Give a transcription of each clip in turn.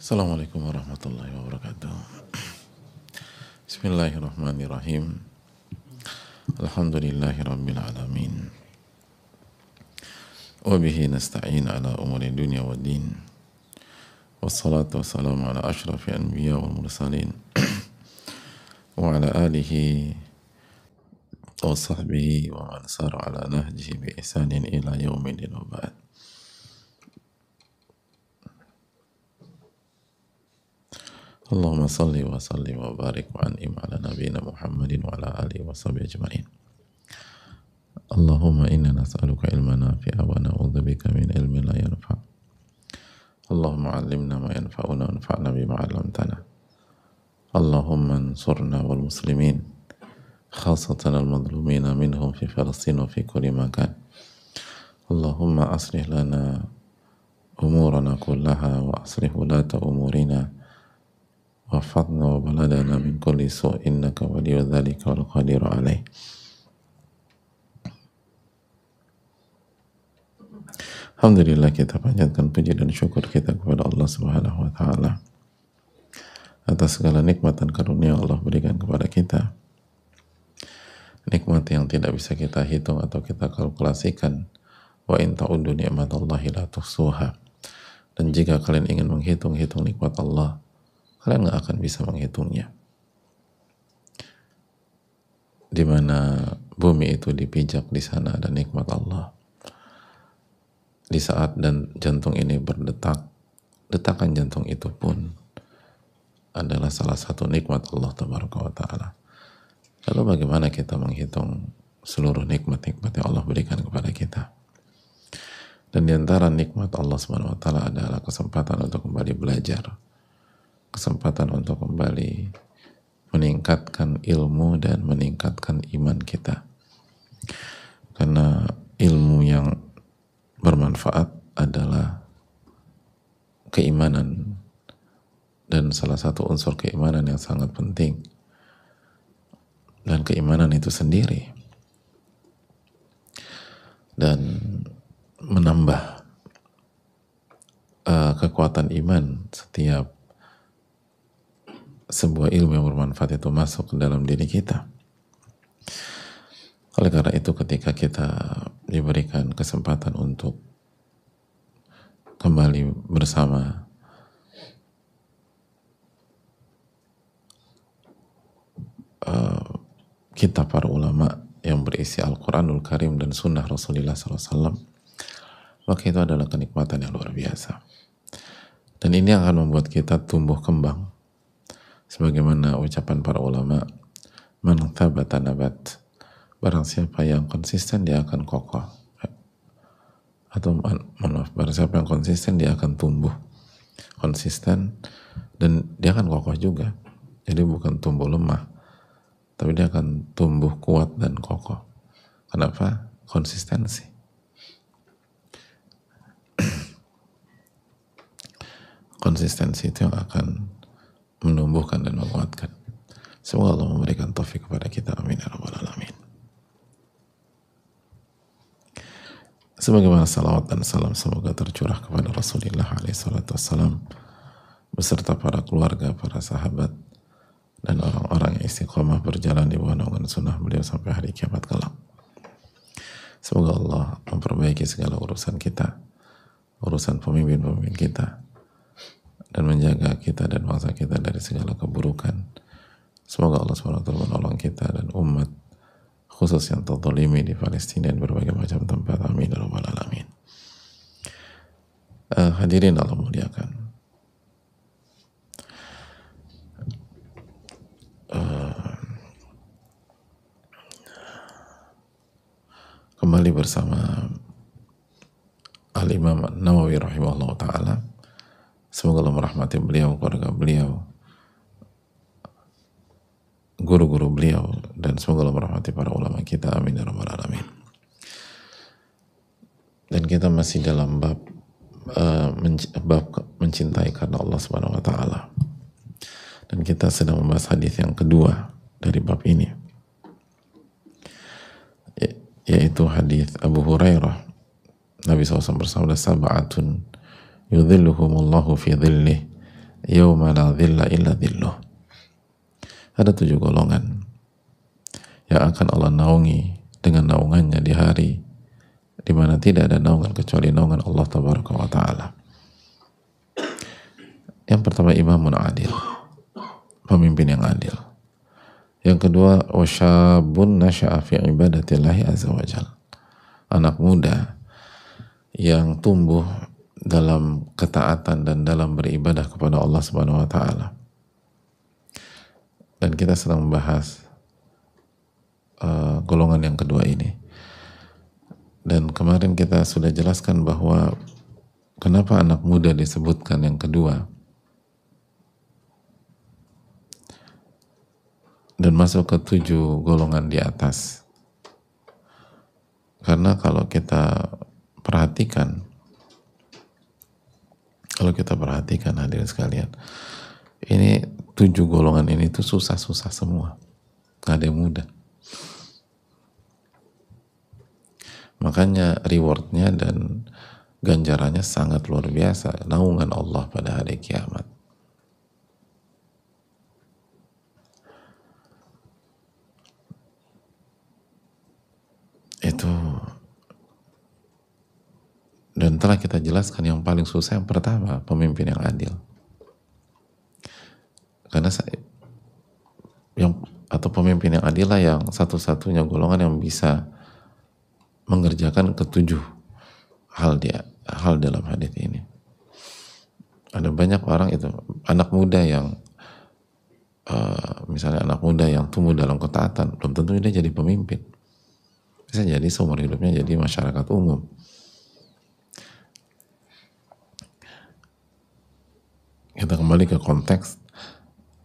Assalamualaikum warahmatullahi wabarakatuh. Bismillahirrahmanirrahim. Alhamdulillahi rabbil alamin. Wabihi nasta'in ala umuri dunya wa din. Wassalatu wassalamu ala ashrafi anbiya wal mursalin. Wa ala alihi wa sahbihi wa man sara ala nahjihi bi ihsanin ila yaumil wa ba'd. Allahumma salli wa sallim wa barik wa an'im ala nabiyyina Muhammadin wa ala alihi wa sahbihi ajma'in. Allahumma inna nas'aluka ilman nafi'a wa na'udzubika min ilmin la yanfa'. Allahumma 'allimna ma yanfa'una wanfa'na bima 'allamtana. Allahumma ansurna wal muslimin khassatan al madhlumina minhum fi Palestin wa fi kulli makan. Allahumma aslih lana umurana kullaha wa aslih ulata umurina wafadna wa baladana min kulli su' innaka waliyyu dzalika wal qadiru alaih. Alhamdulillah, kita panjatkan puji dan syukur kita kepada Allah Subhanahu wa taala atas segala nikmat dan karunia Allah berikan kepada kita. Nikmat yang tidak bisa kita hitung atau kita kalkulasikan. Wa in ta'uddu ni'matallahi la tuhsuha. Dan jika kalian ingin menghitung nikmat Allah, kalian nggak akan bisa menghitungnya. Di mana bumi itu dipijak, di sana ada nikmat Allah. Di saat dan jantung ini berdetak, detakan jantung itu pun adalah salah satu nikmat Allah Tabaraka wa Ta'ala. Lalu bagaimana kita menghitung seluruh nikmat-nikmat yang Allah berikan kepada kita? Dan di antara nikmat Allah Subhanahu wa Ta'ala adalah kesempatan untuk kembali belajar, kesempatan untuk kembali meningkatkan ilmu dan meningkatkan iman kita. Karena ilmu yang bermanfaat adalah keimanan, dan salah satu unsur keimanan yang sangat penting, dan keimanan itu sendiri dan menambah kekuatan iman setiap sebuah ilmu yang bermanfaat itu masuk ke dalam diri kita. Oleh karena itu, ketika kita diberikan kesempatan untuk kembali bersama kitab para ulama yang berisi Al-Quranul Karim dan Sunnah Rasulullah SAW, maka itu adalah kenikmatan yang luar biasa. Dan ini akan membuat kita tumbuh kembang. Sebagaimana ucapan para ulama, man thabata nabat, barang siapa yang konsisten dia akan kokoh. Atau maaf, barang siapa yang konsisten dia akan tumbuh konsisten, dan dia akan kokoh juga. Jadi bukan tumbuh lemah, tapi dia akan tumbuh kuat dan kokoh. Kenapa? Konsistensi. Konsistensi itu yang akan menumbuhkan dan menguatkan. Semoga Allah memberikan taufik kepada kita. Amin ya rabbal alamin. Sebagaimana salawat dan salam semoga tercurah kepada Rasulullah SAW beserta para keluarga, para sahabat, dan orang-orang yang istiqomah berjalan di bawah naungan sunnah beliau sampai hari kiamat kelak. Semoga Allah memperbaiki segala urusan kita, urusan pemimpin-pemimpin kita, dan menjaga kita dan bangsa kita dari segala keburukan. Semoga Allah SWT menolong kita dan umat khusus yang terzalimi di Palestina dan berbagai macam tempat. Amin ya rabbal alamin. Hadirin Allah muliakan, kembali bersama Al-Imam Nawawi rahimahullah ta'ala. Semoga Allah merahmati beliau, keluarga beliau, guru-guru beliau, dan semoga Allah merahmati para ulama kita. Amin ya rabbal alamin. Dan kita masih dalam bab mencintai karena Allah Subhanahu wa taala. Dan kita sedang membahas hadis yang kedua dari bab ini, yaitu hadis Abu Hurairah. Nabi SAW bersabda, sab'atun yudhilluhumullahu fi dhillih yauma la dhilla illa dhilluh. Ada 7 golongan yang akan Allah naungi dengan naungannya di hari di mana tidak ada naungan kecuali naungan Allah tabaraka wa ta'ala. Yang pertama, imamun adil, pemimpin yang adil. Yang kedua, wasyabun nasya'a fi ibadatillahi azza wa jal, anak muda yang tumbuh dalam ketaatan dan dalam beribadah kepada Allah subhanahu wa ta'ala. Dan kita sedang membahas golongan yang kedua ini. Dan kemarin kita sudah jelaskan bahwa kenapa anak muda disebutkan yang kedua dan masuk ke 7 golongan di atas. Karena kalau kita perhatikan hadirin sekalian, ini 7 golongan ini tuh susah-susah semua, gak ada yang mudah. Makanya rewardnya dan ganjarannya sangat luar biasa, naungan Allah pada hari kiamat. Itu, dan telah kita jelaskan yang paling susah yang pertama, pemimpin yang adil. Karena pemimpin yang adil lah yang satu-satunya golongan yang bisa mengerjakan ke-7 hal dalam hadis ini. Ada banyak orang itu, anak muda yang misalnya anak muda yang tumbuh dalam ketaatan, belum tentu dia jadi pemimpin. Bisa jadi seumur hidupnya jadi masyarakat umum. Kita kembali ke konteks,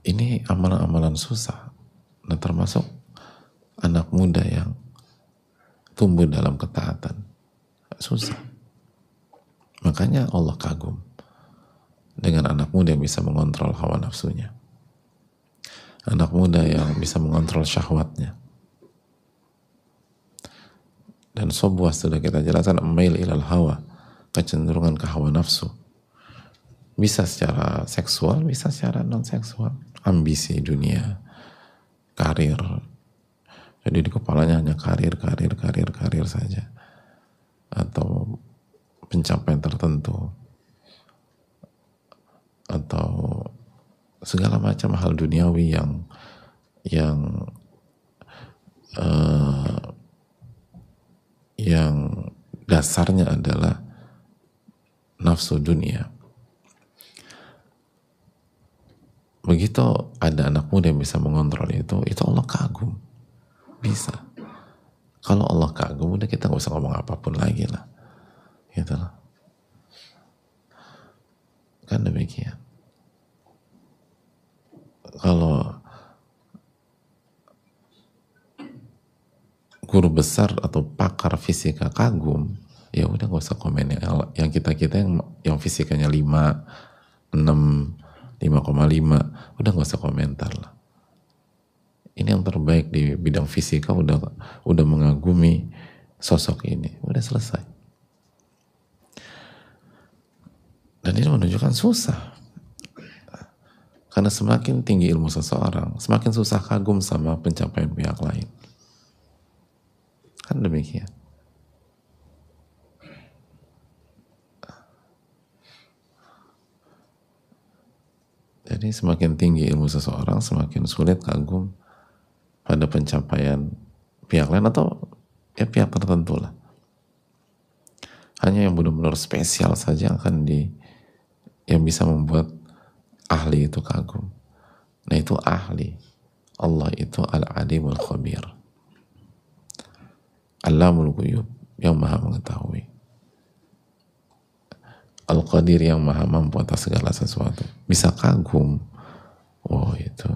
ini amalan-amalan susah. Nah, termasuk anak muda yang tumbuh dalam ketaatan, susah. Makanya Allah kagum dengan anak muda yang bisa mengontrol hawa nafsunya, anak muda yang bisa mengontrol syahwatnya. Dan sebuah sudah kita jelaskan, mail ilal hawa, kecenderungan ke hawa nafsu, bisa secara seksual, bisa secara non seksual, ambisi dunia, karir. Jadi di kepalanya hanya karir saja, atau pencapaian tertentu, atau segala macam hal duniawi yang dasarnya adalah nafsu dunia. Begitu ada anak muda yang bisa mengontrol itu Allah kagum. Bisa. Kalau Allah kagum, udah kita gak usah ngomong apapun lagi lah. Gitu lah. Kan demikian. Kalau guru besar atau pakar fisika kagum, ya udah gak usah komen yang kita yang fisikanya 5, 6, 5,5, udah gak usah komentar lah. Ini yang terbaik di bidang fisika udah mengagumi sosok ini, udah selesai. Dan ini menunjukkan susah, karena semakin tinggi ilmu seseorang, semakin susah kagum sama pencapaian pihak lain. Kan demikian. Jadi semakin tinggi ilmu seseorang, semakin sulit kagum pada pencapaian pihak lain atau ya pihak tertentu lah. Hanya yang benar-benar spesial saja yang bisa membuat ahli itu kagum. Nah, itu ahli. Allah itu al-alimul khabir, Allamul ghuyub, yang maha mengetahui, Al-Qadir, yang maha mampu atas segala sesuatu. Bisa kagum. Oh, itu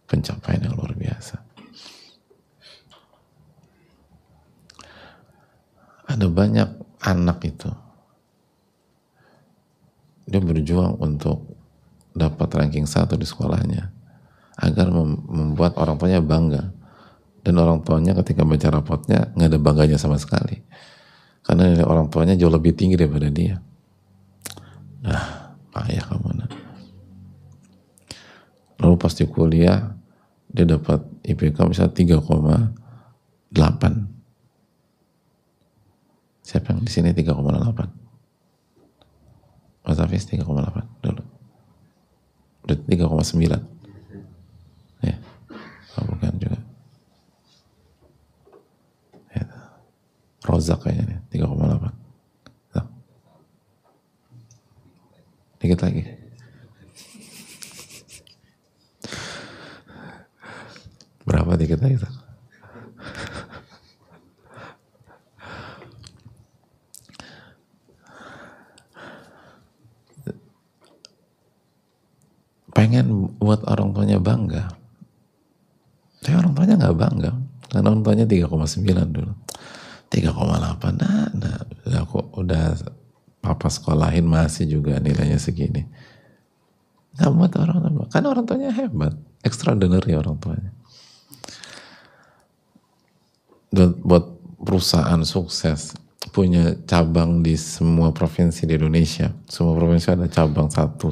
pencapaian yang luar biasa. Ada banyak anak itu, dia berjuang untuk dapat ranking 1 di sekolahnya agar membuat orang tuanya bangga, dan orang tuanya ketika baca rapotnya nggak ada bangganya sama sekali karena orang tuanya jauh lebih tinggi daripada dia. Nah, payah kamu. Nah, lalu pas di kuliah dia dapat IPK misalnya 3,8. Siapa yang di sini 3,8? Mas Hafiz 3,8 dulu. Udah 3,9. Ya. Oh, bukan juga. Ya. Rozak kayaknya nih 3,8. Nah. Dikit lagi. Berapa dikit lagi? Pengen buat orang tuanya bangga, tapi orang tuanya nggak bangga karena orang tuanya 3,9 dulu. 3,8, nah udah papa sekolahin masih juga nilainya segini. Nggak buat orang tua, karena orang tuanya hebat, extraordinary orang tuanya. Dan buat perusahaan sukses punya cabang di semua provinsi di Indonesia, semua provinsi ada cabang satu.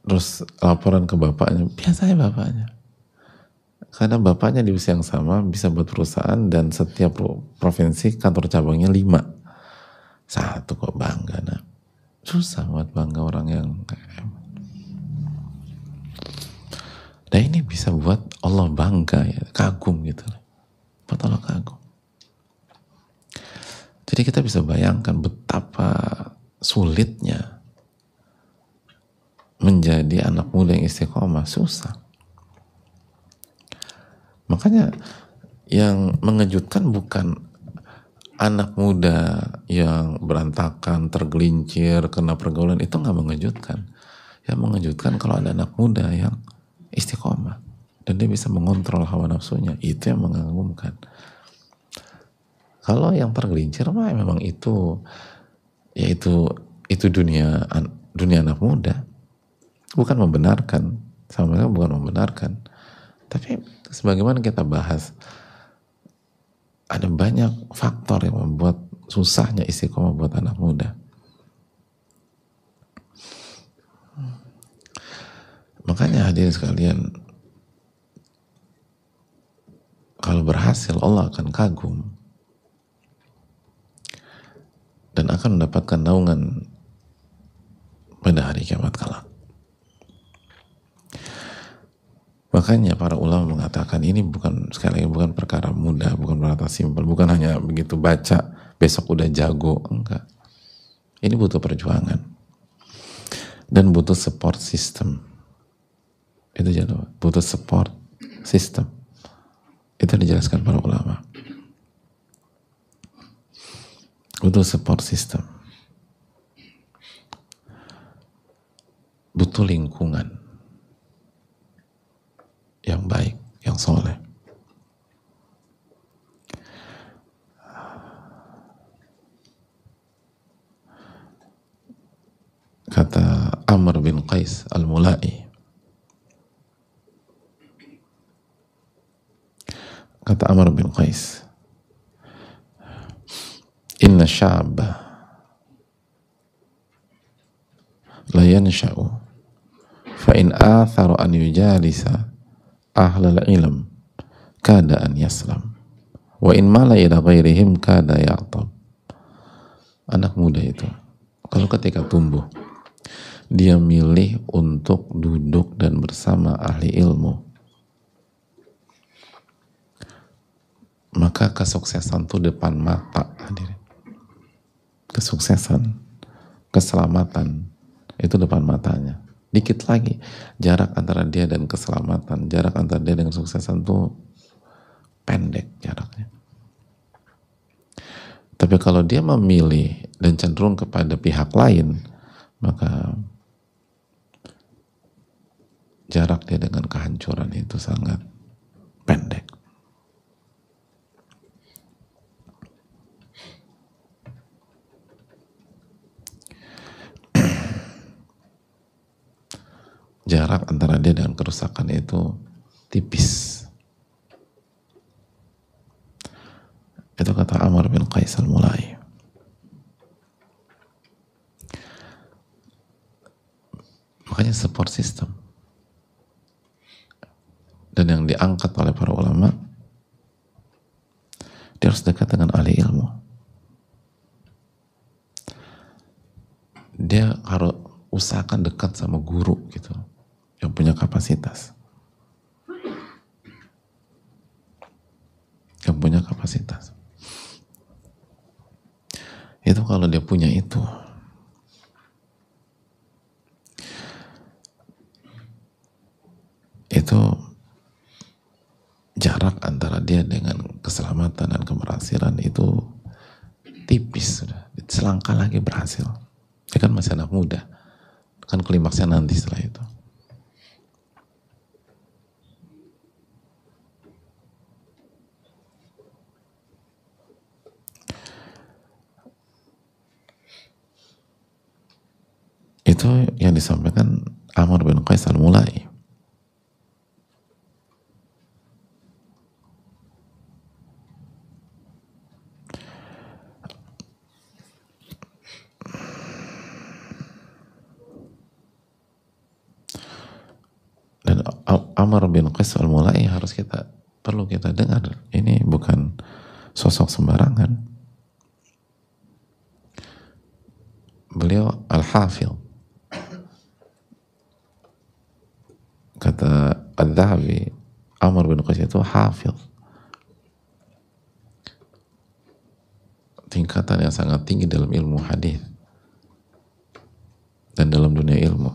Terus laporan ke bapaknya, biasanya bapaknya. Karena bapaknya di usia yang sama bisa buat perusahaan dan setiap provinsi kantor cabangnya 5. Satu kok bangga, nah. Susah buat bangga orang yang nah ini bisa buat Allah bangga ya, kagum gitu. Buat Allah kagum. Jadi kita bisa bayangkan betapa sulitnya menjadi anak muda yang istiqomah, susah. Makanya yang mengejutkan bukan anak muda yang berantakan, tergelincir, kena pergaulan, itu nggak mengejutkan. Yang mengejutkan kalau ada anak muda yang istiqomah dan dia bisa mengontrol hawa nafsunya, itu yang mengagumkan. Kalau yang tergelincir mah memang itu, yaitu dunia anak muda. Bukan membenarkan, sama sekali bukan membenarkan. Tapi sebagaimana kita bahas, ada banyak faktor yang membuat susahnya istiqomah buat anak muda. Makanya hadirin sekalian, kalau berhasil Allah akan kagum dan akan mendapatkan naungan pada hari kiamat kelak. Makanya para ulama mengatakan ini bukan, sekali lagi, bukan perkara mudah, bukan perkara simpel, bukan hanya begitu baca besok udah jago, enggak. Ini butuh perjuangan dan butuh support system. Itu jadwal, butuh support system. Itu dijelaskan para ulama. Butuh support system. Butuh lingkungan yang baik, yang soleh. Kata Amr bin Qais al-Mulai, kata Amr bin Qais, inna sya'ba la yansha'u fa in atharu an yujalisa ahlal ilm kada an yaslam wa in mala ila ghairihim kada ya'tab. Anak muda itu kalau ketika tumbuh dia milih untuk duduk dan bersama ahli ilmu, maka kesuksesan itu depan mata, hadirin. Kesuksesan, keselamatan itu depan matanya. Dikit lagi jarak antara dia dan keselamatan, jarak antara dia dengan kesuksesan itu pendek jaraknya. Tapi kalau dia memilih dan cenderung kepada pihak lain, maka jarak dia dengan kehancuran itu sangat pendek. Jarak antara dia dengan kerusakan itu tipis. Itu kata Amr bin Qais al-Mulai. Makanya support system. Dan yang diangkat oleh para ulama, dia harus dekat dengan ahli ilmu. Dia harus usahakan dekat sama guru gitu, yang punya kapasitas. Yang punya kapasitas. Itu kalau dia punya itu. Itu jarak antara dia dengan keselamatan dan keberhasilan itu tipis sudah. Selangkah lagi berhasil. Dia kan masih anak muda. Kan klimaksnya nanti setelah itu. Itu yang disampaikan Amr bin Qais al-Mulai. Dan Amr bin Qais al-Mulai perlu kita dengar. Ini bukan sosok sembarangan. Beliau al-Hafidh. Kata Al-Dhahabi, Amr bin Qais itu hafidh. Tingkatan yang sangat tinggi dalam ilmu hadis dan dalam dunia ilmu.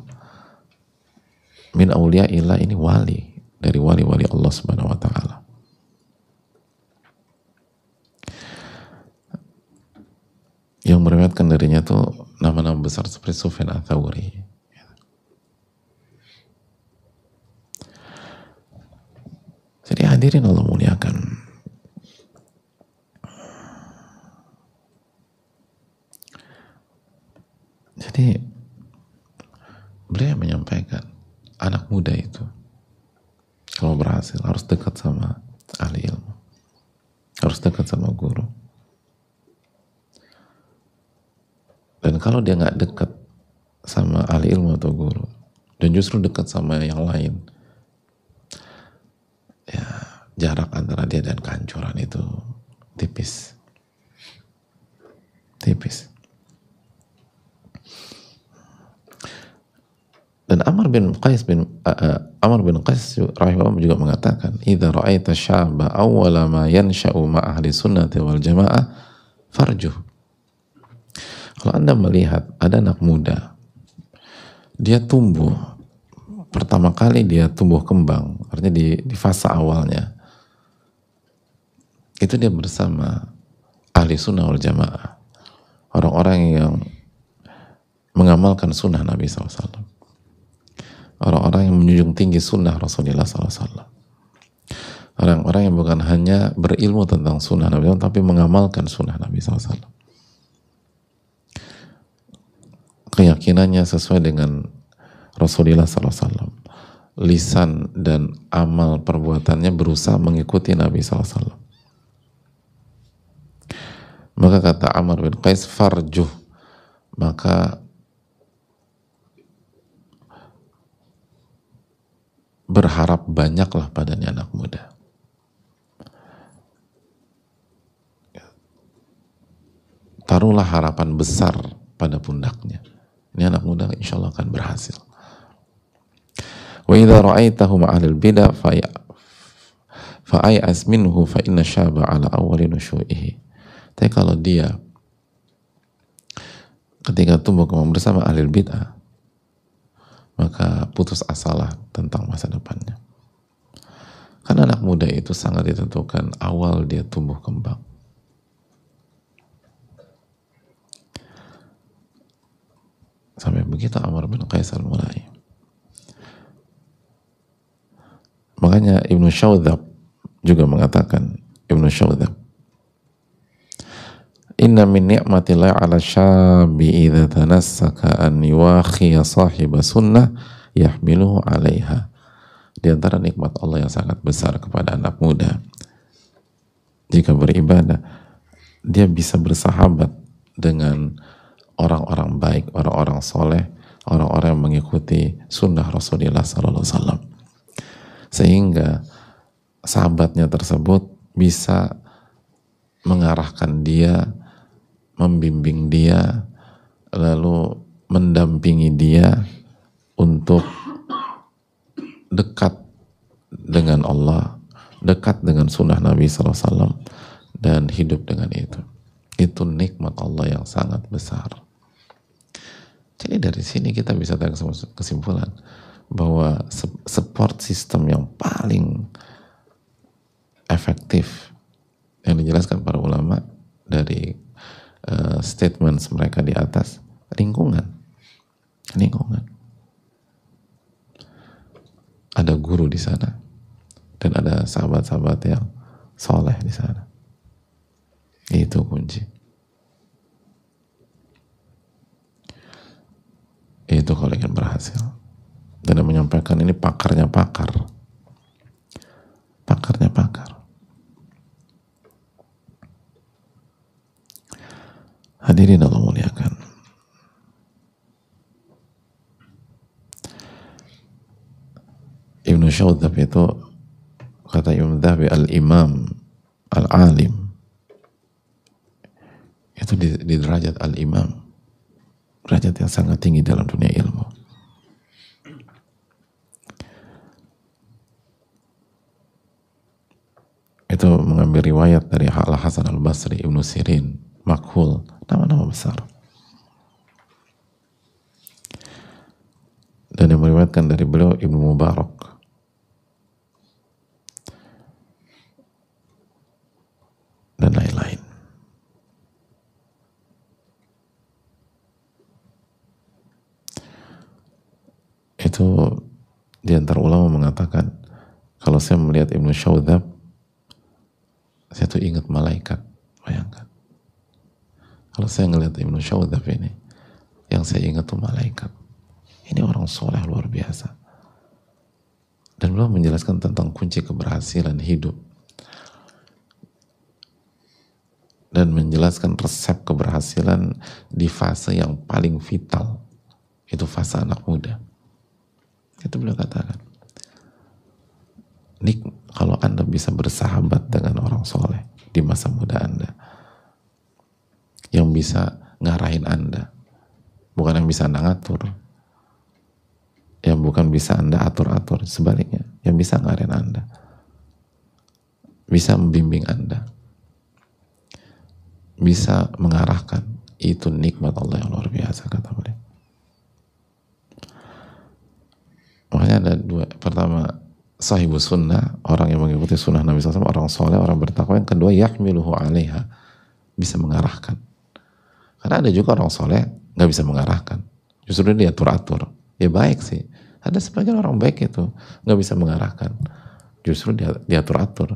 Min awliya illah, ini wali dari wali-wali Allah Subhanahu wa taala. Yang meriwayatkan darinya tuh nama-nama besar seperti Sufyan Ats-Tsauri. Jadi hadirin Allah muliakan. Jadi beliau menyampaikan anak muda itu kalau berhasil harus dekat sama ahli ilmu, harus dekat sama guru. Dan kalau dia nggak dekat sama ahli ilmu atau guru dan justru dekat sama yang lain, ya jarak antara dia dan kehancuran itu tipis. Dan Amr bin Qais rahimahullah juga mengatakan, "Idza ra'aita syaba awwala ma yansha'u ma ahli sunnati wal jamaah farjuh." Kalau Anda melihat ada anak muda, dia tumbuh pertama kali, dia tumbuh kembang, artinya di fase awalnya itu dia bersama ahli sunnah wal jamaah, orang-orang yang mengamalkan sunnah Nabi SAW, orang-orang yang menjunjung tinggi sunnah Rasulullah SAW, orang-orang yang bukan hanya berilmu tentang sunnah Nabi SAW, tapi mengamalkan sunnah Nabi SAW. Keyakinannya sesuai dengan Rasulullah SAW, lisan dan amal perbuatannya berusaha mengikuti Nabi SAW. Maka kata Amr bin Qais, farjuh, maka berharap banyaklah padanya anak muda. Taruhlah harapan besar pada pundaknya. Ini anak muda insya Allah akan berhasil. Wa idza ra'aitahu ma'al bid'ah fa'ay'as minhu fa inna syaba ala awwali nushu'ihi. Tapi kalau dia ketika tumbuh kembang bersama ahli bid'ah, maka putus asalah tentang masa depannya. Karena anak muda itu sangat ditentukan awal dia tumbuh kembang. Sampai begitu Amr bin Qais al-Mulai. Makanya Ibnu Syaudzab juga mengatakan, inna min ni'matillahi 'ala syabi idza tanassaka an yuakhiya sahiba sunnah yahmiluhu 'alaiha. Di antara nikmat Allah yang sangat besar kepada anak muda, jika beribadah dia bisa bersahabat dengan orang-orang baik, orang-orang soleh, orang-orang yang mengikuti sunnah Rasulullah SAW, sehingga sahabatnya tersebut bisa mengarahkan dia, membimbing dia, lalu mendampingi dia untuk dekat dengan Allah, dekat dengan sunnah Nabi SAW, dan hidup dengan itu. Itu nikmat Allah yang sangat besar. Jadi dari sini kita bisa tarik kesimpulan bahwa support system yang paling efektif yang dijelaskan para ulama dari statements mereka di atas, lingkungan. Ada guru di sana dan ada sahabat-sahabat yang soleh di sana. Itu kunci. Itu kalau ingin berhasil. Dan yang menyampaikan ini pakarnya pakar. Pakarnya pakar. Hadirin Allah muliakan. Ibnu Syaudzab itu, kata Imam Dhahabi, al-imam, al-alim, itu di derajat al-imam, derajat yang sangat tinggi dalam dunia ilmu. Itu mengambil riwayat dari Al-Hasan al-Basri, Ibnu Sirin, Makhul, nama-nama besar. Dan yang meriwayatkan dari beliau Ibnu Mubarak. Dan lain-lain. Itu di antara ulama mengatakan, kalau saya melihat Ibnu Syaudzab, saya tuh ingat malaikat. Bayangkan. Kalau saya ngelihat Ibnu Syaudzab ini, yang saya ingat tuh malaikat. Ini orang soleh luar biasa. Dan beliau menjelaskan tentang kunci keberhasilan hidup. Dan menjelaskan resep keberhasilan di fase yang paling vital. Itu fase anak muda. Itu beliau katakan. Kalau Anda bisa bersahabat dengan orang soleh di masa muda Anda, yang bisa ngarahin Anda, bukan yang bisa Anda ngatur, yang bukan bisa Anda atur-atur, sebaliknya, yang bisa ngarahin Anda, bisa membimbing Anda, bisa mengarahkan, itu nikmat Allah yang luar biasa, kata beliau. Makanya ada dua. Pertama, sahibus sunnah, orang yang mengikuti sunnah Nabi SAW, orang soleh, orang bertakwa. Yang kedua, yahmiluhu alaiha, bisa mengarahkan. Karena ada juga orang soleh nggak bisa mengarahkan, justru dia diatur-atur. Ya baik sih, ada sebagian orang baik itu nggak bisa mengarahkan, justru dia diatur-atur.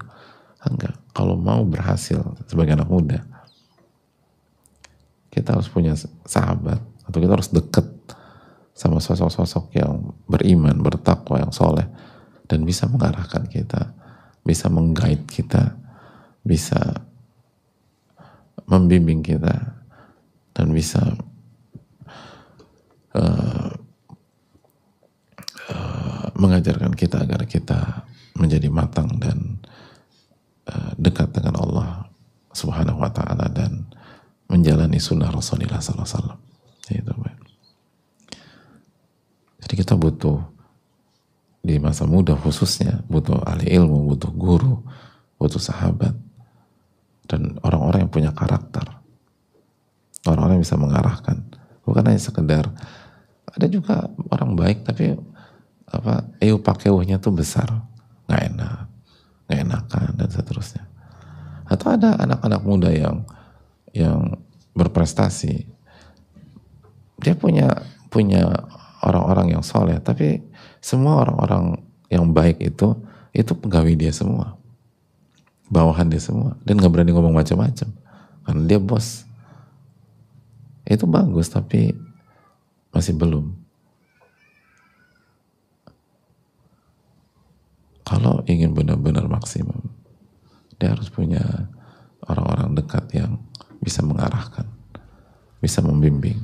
Enggak, kalau mau berhasil sebagai anak muda, kita harus punya sahabat, atau kita harus deket sama sosok-sosok yang beriman, bertakwa, yang soleh, dan bisa mengarahkan kita, bisa meng-guide kita, bisa membimbing kita, dan bisa mengajarkan kita agar kita menjadi matang dan dekat dengan Allah Subhanahu wa Ta'ala, dan menjalani sunnah Rasulullah SAW. Itu. Jadi kita butuh, di masa muda khususnya, butuh ahli ilmu, butuh guru, butuh sahabat, dan orang-orang yang punya karakter, orang-orang yang bisa mengarahkan, bukan hanya sekedar. Ada juga orang baik tapi pakewuhnya tuh besar, nggak enakan, dan seterusnya. Atau ada anak-anak muda yang berprestasi, dia punya orang-orang yang soleh, tapi semua orang-orang yang baik itu pegawai dia semua, bawahan dia semua, dan nggak berani ngomong macam-macam karena dia bos. Itu bagus, tapi masih belum. Kalau ingin benar-benar maksimum, dia harus punya orang-orang dekat yang bisa mengarahkan, bisa membimbing,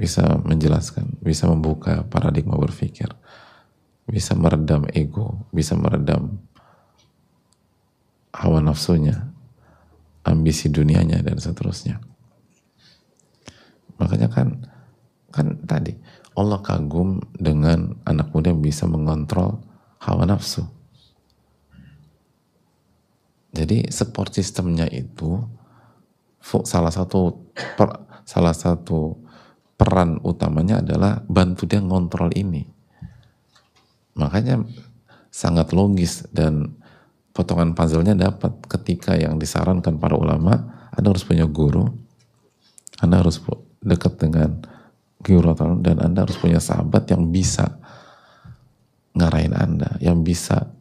bisa menjelaskan, bisa membuka paradigma berpikir, bisa meredam ego, bisa meredam hawa nafsunya, ambisi dunianya, dan seterusnya. Makanya kan tadi Allah kagum dengan anak muda yang bisa mengontrol hawa nafsu. Jadi support sistemnya itu salah satu peran utamanya adalah bantu dia ngontrol ini. Makanya sangat logis dan potongan puzzle-nya dapat ketika yang disarankan para ulama, Anda harus punya guru, Anda harus dekat dengan guru, dan Anda harus punya sahabat yang bisa ngarahin Anda, yang bisa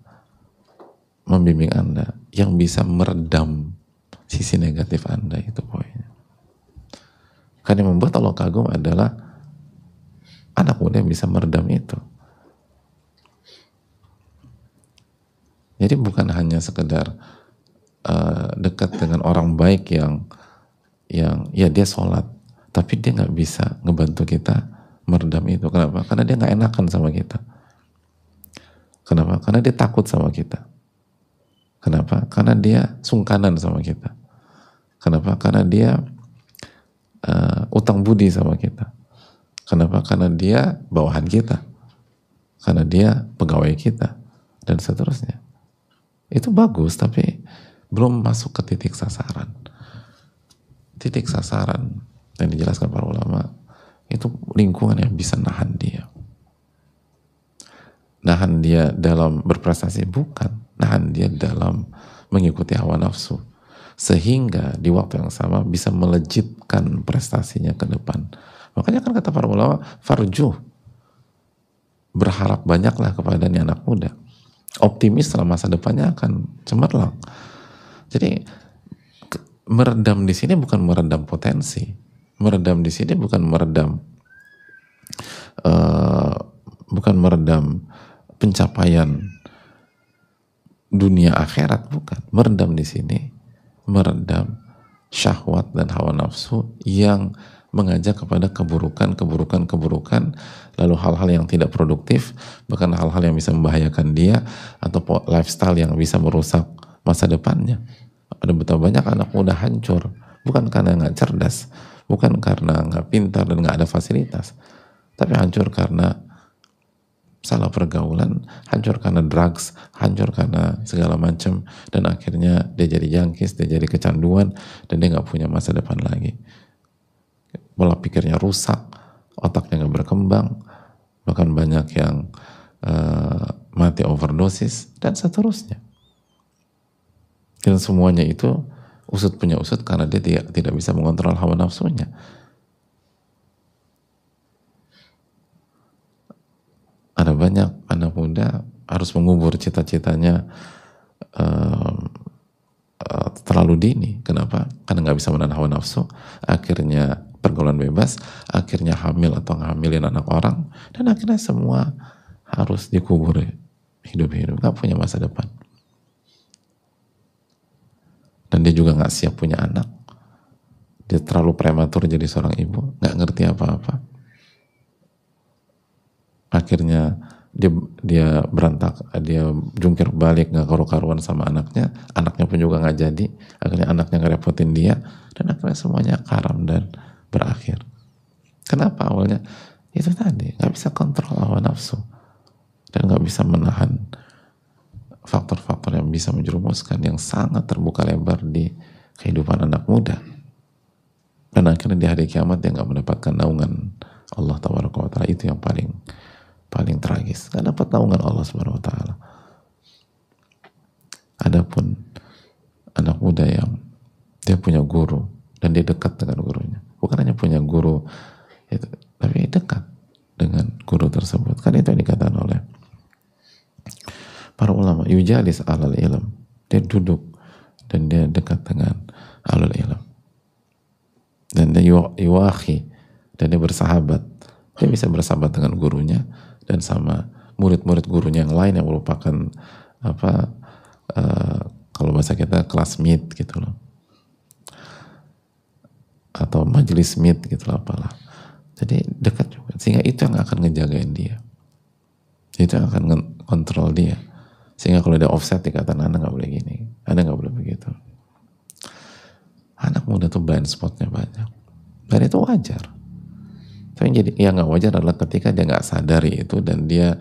membimbing Anda, yang bisa meredam sisi negatif Anda. Itu poinnya. Kan yang membuat Allah kagum adalah anak muda yang bisa meredam itu. Jadi bukan hanya sekedar dekat dengan orang baik yang ya dia sholat, tapi dia nggak bisa ngebantu kita meredam itu. Kenapa? Karena dia nggak enakan sama kita. Kenapa? Karena dia takut sama kita. Kenapa? Karena dia sungkanan sama kita. Kenapa? Karena dia utang budi sama kita. Kenapa? Karena dia bawahan kita. Karena dia pegawai kita. Dan seterusnya. Itu bagus, tapi belum masuk ke titik sasaran. Titik sasaran yang dijelaskan para ulama, itu lingkungan yang bisa nahan dia. Nahan dia dalam berprestasi? Bukan. Nahan dia dalam mengikuti hawa nafsu. Sehingga di waktu yang sama bisa melejitkan prestasinya ke depan. Makanya kan kata para ulama, farjuh. Berharap banyaklah kepada nih anak muda. Optimis dalam masa depannya akan cemerlang. Jadi meredam di sini bukan meredam potensi. Meredam di sini bukan meredam pencapaian dunia akhirat, bukan. Meredam di sini meredam syahwat dan hawa nafsu yang mengajak kepada keburukan, lalu hal-hal yang tidak produktif, bahkan hal-hal yang bisa membahayakan dia, atau lifestyle yang bisa merusak masa depannya. Ada betapa banyak anak muda hancur, bukan karena nggak cerdas, bukan karena nggak pintar dan nggak ada fasilitas, tapi hancur karena salah pergaulan, hancur karena drugs, hancur karena segala macam, dan akhirnya dia jadi jangkis, dia jadi kecanduan, dan dia nggak punya masa depan lagi. Pola pikirnya rusak, otaknya nggak berkembang, bahkan banyak yang mati overdosis, dan seterusnya. Dan semuanya itu usut punya usut karena dia tidak bisa mengontrol hawa nafsunya. Ada banyak anak muda harus mengubur cita-citanya terlalu dini. Kenapa? Karena nggak bisa menahan hawa nafsu. Akhirnya pergaulan bebas, akhirnya hamil atau ngambilin anak orang, dan akhirnya semua harus dikubur hidup-hidup, nggak punya masa depan. Dan dia juga nggak siap punya anak. Dia terlalu prematur jadi seorang ibu, nggak ngerti apa-apa. Akhirnya dia berantak, dia jungkir balik, nggak karu-karuan sama anaknya pun juga nggak jadi. Akhirnya anaknya ngerepotin dia, dan akhirnya semuanya karam dan berakhir. Kenapa? Awalnya itu tadi, nggak bisa kontrol hawa nafsu dan nggak bisa menahan faktor-faktor yang bisa menjerumuskan, yang sangat terbuka lebar di kehidupan anak muda. Dan akhirnya di hari kiamat dia nggak mendapatkan naungan Allah Tabaraka wa Ta'ala. Itu yang paling tragis. Nggak dapat naungan Allah Subhanahu wa Ta'ala. Adapun anak muda yang dia punya guru dan dia dekat dengan gurunya, bukan hanya punya guru itu, tapi dekat dengan guru tersebut. Kan itu yang dikatakan oleh para ulama, yujalis alal ilm, dia duduk dan dia dekat dengan alal ilm, dan dia yuwahi, dan dia bersahabat. Dia bisa bersahabat dengan gurunya dan sama murid-murid gurunya yang lain yang merupakan kalau bahasa kita classmate gitu loh, atau majelis meet gitu lah, apalah. Jadi dekat juga, sehingga itu yang akan ngejagain dia, itu yang akan kontrol dia, sehingga kalau ada offset dikatakan Anda nggak boleh gini, Anda nggak boleh begitu. Anak muda tuh blind spotnya banyak, dan itu wajar. Tapi yang jadi yang nggak wajar adalah ketika dia nggak sadari itu dan dia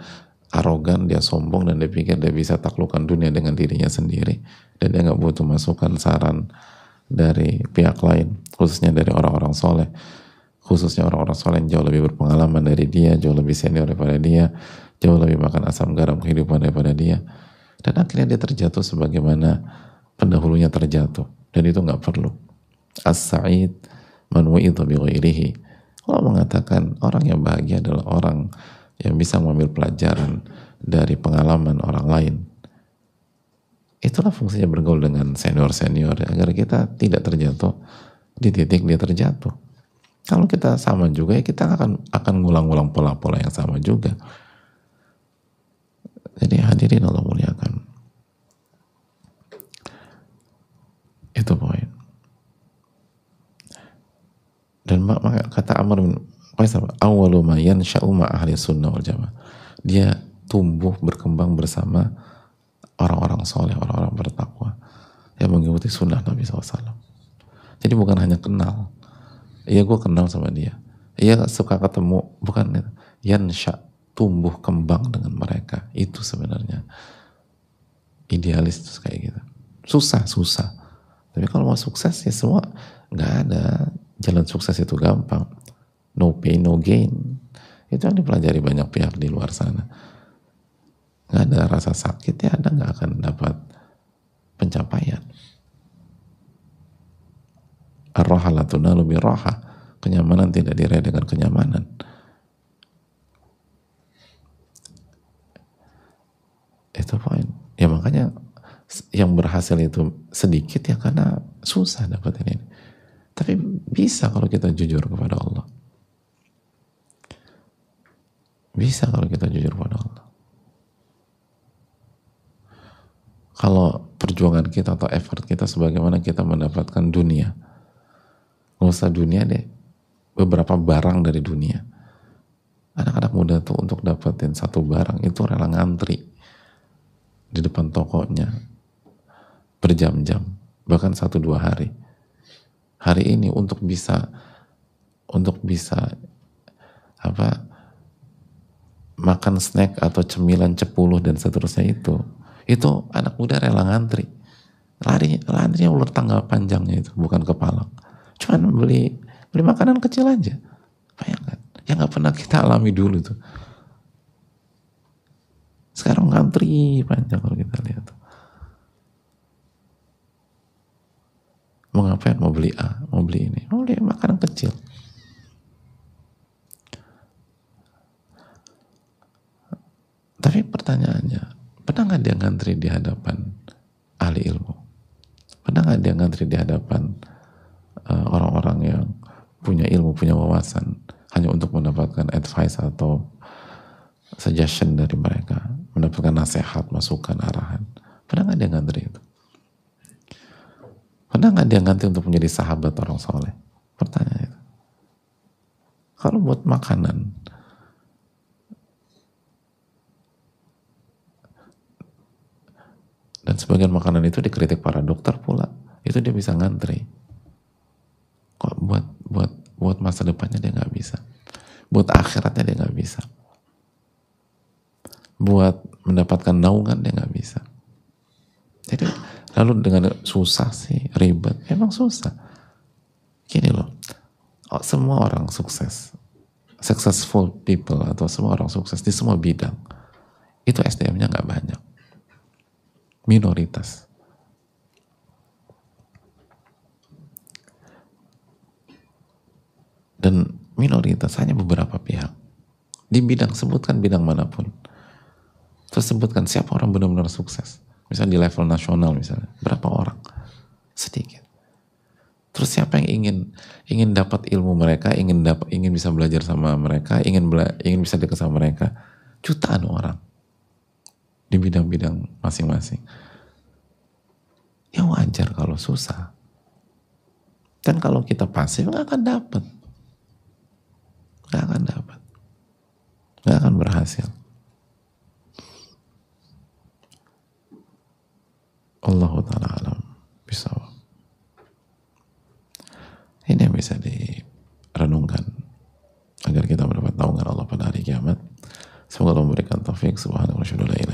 arogan, dia sombong, dan dia pikir dia bisa taklukkan dunia dengan dirinya sendiri, dan dia nggak butuh masukan saran dari pihak lain, khususnya dari orang-orang soleh, khususnya orang-orang soleh yang jauh lebih berpengalaman dari dia, jauh lebih senior daripada dia, jauh lebih makan asam garam kehidupan daripada dia, dan akhirnya dia terjatuh sebagaimana pendahulunya terjatuh, dan itu nggak perlu. As-sa'id man wa'idha bi ghairihi. Allah mengatakan orang yang bahagia adalah orang yang bisa mengambil pelajaran dari pengalaman orang lain. Itulah fungsinya bergaul dengan senior-senior, agar kita tidak terjatuh di titik dia terjatuh. Kalau kita sama juga, ya kita akan ngulang-ngulang pola-pola yang sama juga. Jadi hadirin Allah muliakan. Itu poin. Dan kata Amr bin Qais, awwalu ma yansha'u ma ahli sunnah wal jamaah. Dia tumbuh berkembang bersama orang-orang soleh, orang-orang bertakwa yang mengikuti sunnah Nabi SAW. Jadi bukan hanya kenal, iya gue kenal sama dia, iya suka ketemu, bukan itu. Yansha, tumbuh kembang dengan mereka, itu sebenarnya idealis kayak gitu. Susah. Tapi kalau mau sukses ya semua, nggak ada jalan sukses itu gampang. No pain, no gain. Itu yang dipelajari banyak pihak di luar sana. Nggak ada rasa sakit ya Anda nggak akan dapat pencapaian. Ar-raha la tunalu bir-raha. Kenyamanan tidak diraih dengan kenyamanan. Itu poin. Ya makanya yang berhasil itu sedikit ya karena susah dapetin ini. Tapi bisa kalau kita jujur kepada Allah. Bisa kalau kita jujur kepada Allah. Kalau perjuangan kita atau effort kita sebagaimana kita mendapatkan dunia, nggak usah dunia deh, beberapa barang dari dunia. Anak-anak muda tuh untuk dapetin satu barang itu rela ngantri di depan tokonya berjam-jam, bahkan 1-2 hari. Hari ini untuk bisa makan snack atau cemilan 10 dan seterusnya itu anak muda rela ngantri, larinya ulur tangga panjangnya itu, bukan kepala. Cuman beli makanan kecil aja, bayangkan yang nggak pernah kita alami dulu tuh. Sekarang ngantri panjang kalau kita lihat tuh. Mau ngapain? Mau beli A, mau beli ini, mau beli makanan kecil. Tapi pertanyaannya, pernah nggak dia ngantri di hadapan ahli ilmu? Pernah nggak dia ngantri di hadapan orang-orang yang punya ilmu, punya wawasan, hanya untuk mendapatkan advice atau suggestion dari mereka, mendapatkan nasihat, masukan, arahan? Pernah nggak dia ngantri itu? Pernah nggak dia ngantri untuk menjadi sahabat orang soleh? Pertanyaan itu. Kalau buat makanan, dan sebagian makanan itu dikritik para dokter pula, itu dia bisa ngantri. Kok buat masa depannya dia nggak bisa, buat akhiratnya dia nggak bisa, buat mendapatkan naungan dia nggak bisa. Jadi lalu dengan susah sih, ribet, emang susah. Gini loh, semua orang sukses, successful people atau semua orang sukses di semua bidang, itu SDM-nya nggak banyak, minoritas. Dan minoritas hanya beberapa pihak di bidang, sebutkan bidang manapun, terus sebutkan siapa orang benar-benar sukses, misalnya di level nasional, misalnya berapa orang? Sedikit. Terus siapa yang ingin dapat ilmu mereka, ingin bisa belajar sama mereka, ingin bisa dekat sama mereka? Jutaan orang di bidang-bidang masing-masing. Ya wajar kalau susah. Dan kalau kita pasif nggak akan dapat. nggak akan dapat, nggak akan berhasil. Allahu ta'ala alam bisawab. Ini yang bisa direnungkan agar kita mendapat naungan Allah pada hari kiamat. Semoga Allah memberikan taufik. Subhanallahi wa bihamdihi.